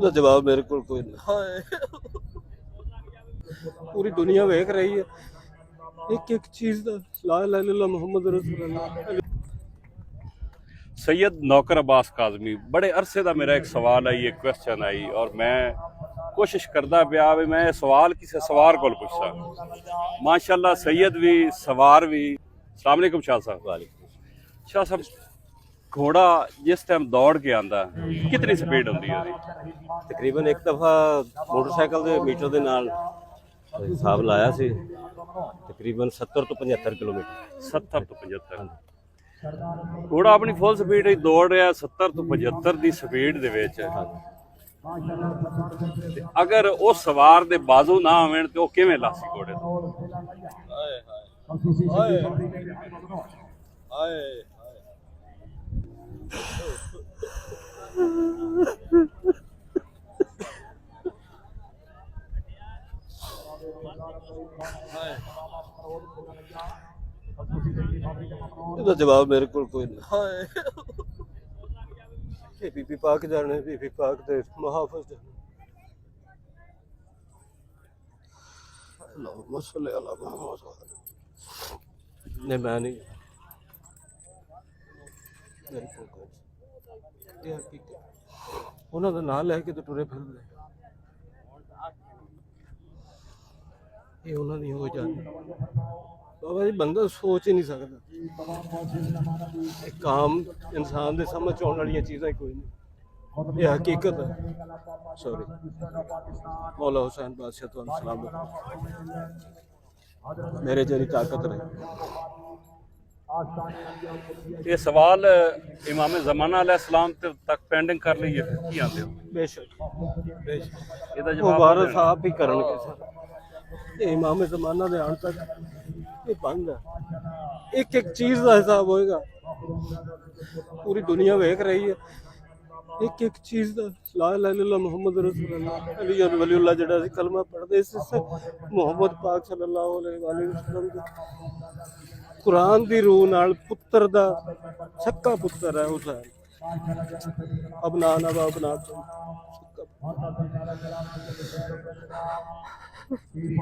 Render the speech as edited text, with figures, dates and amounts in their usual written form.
ਇਹਦਾ ਜਵਾਬ ਮੇਰੇ ਕੋਲ ਕੋਈ ਨਹੀਂ। ਹਾਏ ਪੂਰੀ ਦੁਨੀਆ ਵੇਖ ਰਹੀ ਹੈ ਇੱਕ ਇੱਕ ਚੀਜ਼ ਦਾ। ਲਾ ਇਲਾਹਾ ਇल्लल्लाह मुहम्मद रसूलुल्लाह। सैयद नौकर अब्बास काज़मी, बड़े अरसे का मेरा एक सवाल आई, एक क्वेश्चन आई, और मैं कोशिश करता पाया भी मैं सवाल किसी सवार को पूछा। माशाल्लाह सैयद भी सवार भी। अस्सलाम वालेकुम शाह साहब। वालेकुम। शाह साहब घोड़ा जिस टाइम दौड़ के आंदा कितनी स्पीड होती है? तकरीबन एक दफ़ा मोटरसाइकिल के मीटर के नाल हिसाब लाया सी, तकरीबन 70 तो 75 किलोमीटर। 70 तो 75। घोड़ा अपनी फुल स्पीड दौड़ रहा 70 तो 75 की स्पीड दे विच। अगर उस सवार दे बाजू ना आवन तो किवें लासी घोड़े तो? ਇਹਦਾ ਜਵਾਬ ਮੇਰੇ ਕੋਲ ਕੋਈ ਨਹੀਂ। ਹਾਏ ਇਹ ਬੀਬੀ ਪਾਕ ਜਾਣੇ, ਬੀਬੀ ਪਾਕ ਦੇ ਮੁਹਾਫਿਜ਼ ਜਾਣੇ। ਅੱਲਾਹੁम्मा सल्ली अला मुहम्मद। नहीं मैं नहीं, ਮੇਰੇ ਕੋਲ ਕੋਈ ਨਹੀਂ। ਇਹ ਹਕੀਕਤ ਉਹਨਾਂ ਦਾ ਨਾਂ ਲੈ ਕੇ ਤੇ ਟੁਰੇ ਫਿਰਦੇ, ਇਹ ਉਹਨਾਂ ਦੀ ਹੋ ਜਾਂਦੀ। बाबा जी बंदा सोच ही नहीं सकता, एक आम इंसान के समझ आने वाली चीज़ां कोई नहीं। ये हकीकत है। सॉरी मौला हुसैन बादशाह तो सलामत मेरे जरी ताकत रहे। ये सवाल इमाम ज़माना अलैहिस्सलाम तक पेंडिंग कर लीए फिर की आते हो? बेशक बेशक ਇਹਦਾ वो जवाब वारस आप ही करनगे सर। ये इमाम ज़माना दे आने तक ये बंद है। एक एक चीज़ का हिसाब होएगा। पूरी दुनिया वेख रही है एक एक चीज़ का। ला इलाहा इल्लल्लाह मुहम्मद रसूलुल्लाह। अली वलीउल्लाह जिहड़ा सी कलमा पढ़दे इस मुहम्मद पाक सल्लल्लाहु अलैहि वसल्लम दे कुरान दी रूह नाल पुत्र दा सक्का पुत्र है हुसैन। अबना नवा अबना